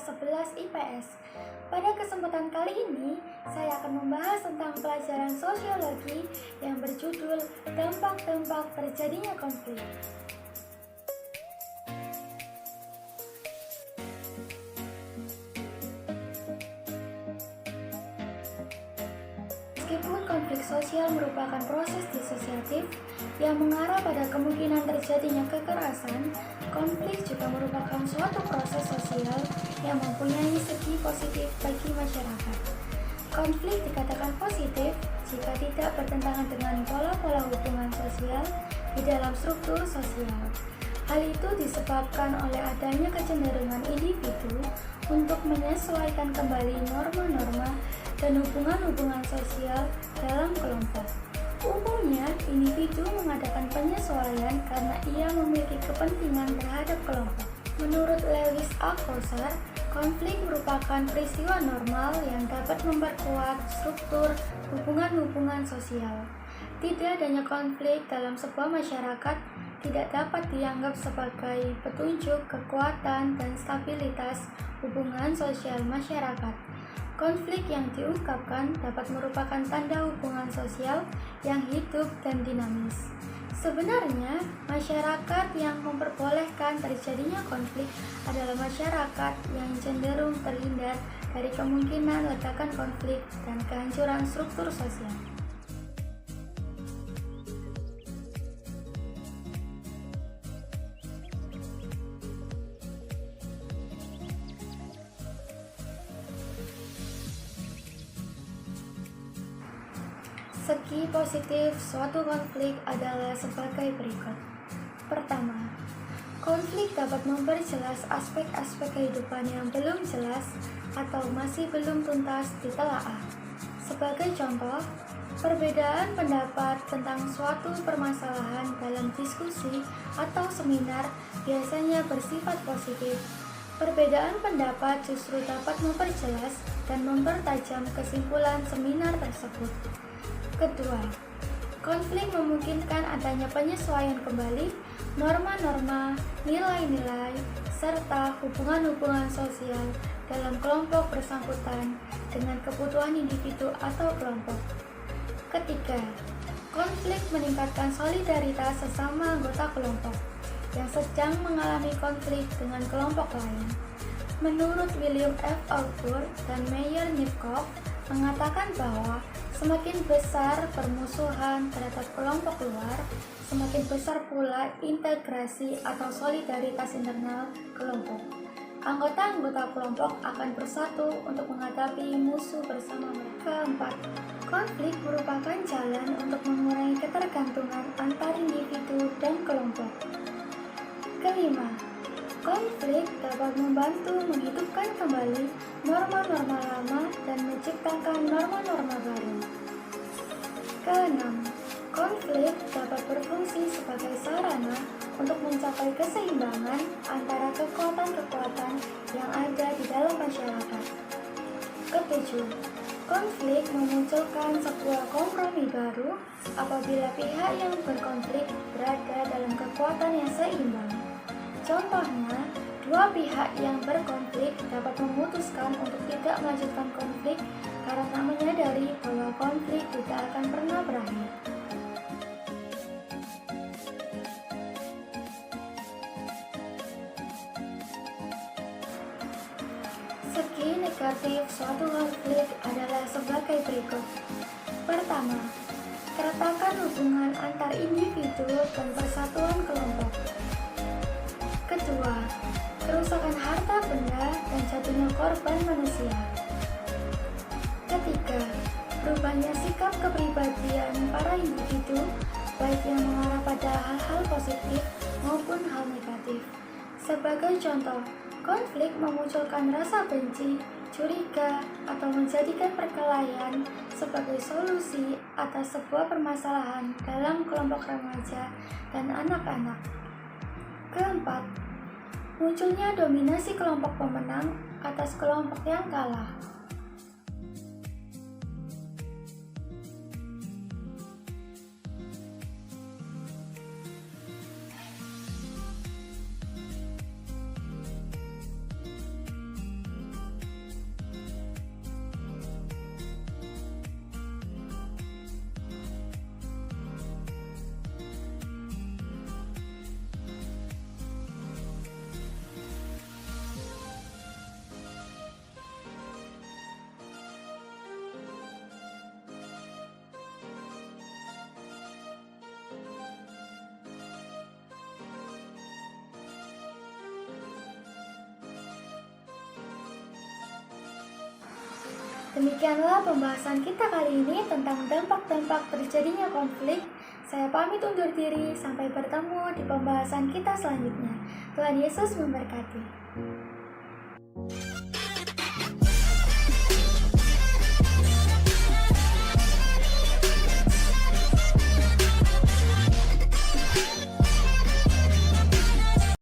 11 IPS. Pada kesempatan kali ini, saya akan membahas tentang pelajaran sosiologi yang berjudul Dampak-dampak terjadinya konflik. Meskipun konflik sosial merupakan proses disosiatif yang mengarah pada kemungkinan terjadinya kekerasan, konflik juga merupakan suatu proses sosial yang mempunyai segi positif bagi masyarakat. Konflik dikatakan positif jika tidak bertentangan dengan pola-pola hubungan sosial di dalam struktur sosial. Hal itu disebabkan oleh adanya kecenderungan individu untuk menyesuaikan kembali norma-norma dan hubungan-hubungan sosial dalam kelompok. Umumnya, individu mengadakan penyesuaian karena ia memiliki kepentingan terhadap kelompok. Menurut Lewis Althusser, konflik merupakan peristiwa normal yang dapat memperkuat struktur hubungan-hubungan sosial. Tidak adanya konflik dalam sebuah masyarakat tidak dapat dianggap sebagai petunjuk kekuatan dan stabilitas hubungan sosial masyarakat. Konflik yang diungkapkan dapat merupakan tanda hubungan sosial yang hidup dan dinamis. Sebenarnya, masyarakat yang memperbolehkan terjadinya konflik adalah masyarakat yang cenderung terhindar dari kemungkinan ledakan konflik dan kehancuran struktur sosial. Segi positif suatu konflik adalah sebagai berikut. Pertama, konflik dapat memperjelas aspek-aspek kehidupan yang belum jelas atau masih belum tuntas ditelaah. Sebagai contoh, perbedaan pendapat tentang suatu permasalahan dalam diskusi atau seminar biasanya bersifat positif. Perbedaan pendapat justru dapat memperjelas dan mempertajam kesimpulan seminar tersebut. Kedua, konflik memungkinkan adanya penyesuaian kembali norma-norma, nilai-nilai, serta hubungan-hubungan sosial dalam kelompok bersangkutan dengan kebutuhan individu atau kelompok. Ketiga, konflik meningkatkan solidaritas sesama anggota kelompok yang sedang mengalami konflik dengan kelompok lain. Menurut William F. Arthur dan Meyer Nipkow mengatakan bahwa semakin besar permusuhan terhadap kelompok luar, semakin besar pula integrasi atau solidaritas internal kelompok. Anggota-anggota kelompok akan bersatu untuk menghadapi musuh bersama mereka. Keempat, konflik merupakan jalan untuk mengurangi ketergantungan antar individu dan kelompok. Kelima, konflik dapat membantu menghidupkan kembali norma-norma lama dan menciptakan norma-norma baru. Keenam, konflik dapat berfungsi sebagai sarana untuk mencapai keseimbangan antara kekuatan-kekuatan yang ada di dalam masyarakat. Ketujuh, konflik memunculkan sebuah kompromi baru apabila pihak yang berkonflik berada dalam kekuatan yang seimbang. Contohnya, dua pihak yang berkonflik dapat memutuskan untuk tidak melanjutkan konflik karena menyadari bahwa konflik tidak akan pernah berakhir. Segi negatif suatu konflik adalah sebagai berikut. Pertama, keretakan hubungan antar individu dan persatuan kelompok. Kedua, kerusakan harta benda dan jatuhnya korban manusia. Ketiga, berubahnya sikap kepribadian para individu, baik yang mengarah pada hal-hal positif maupun hal negatif. Sebagai contoh, konflik memunculkan rasa benci, curiga, atau menjadikan perkelahian sebagai solusi atas sebuah permasalahan dalam kelompok remaja dan anak-anak. Keempat, munculnya dominasi kelompok pemenang atas kelompok yang kalah. Demikianlah pembahasan kita kali ini tentang dampak-dampak terjadinya konflik. Saya pamit undur diri, sampai bertemu di pembahasan kita selanjutnya. Tuhan Yesus memberkati.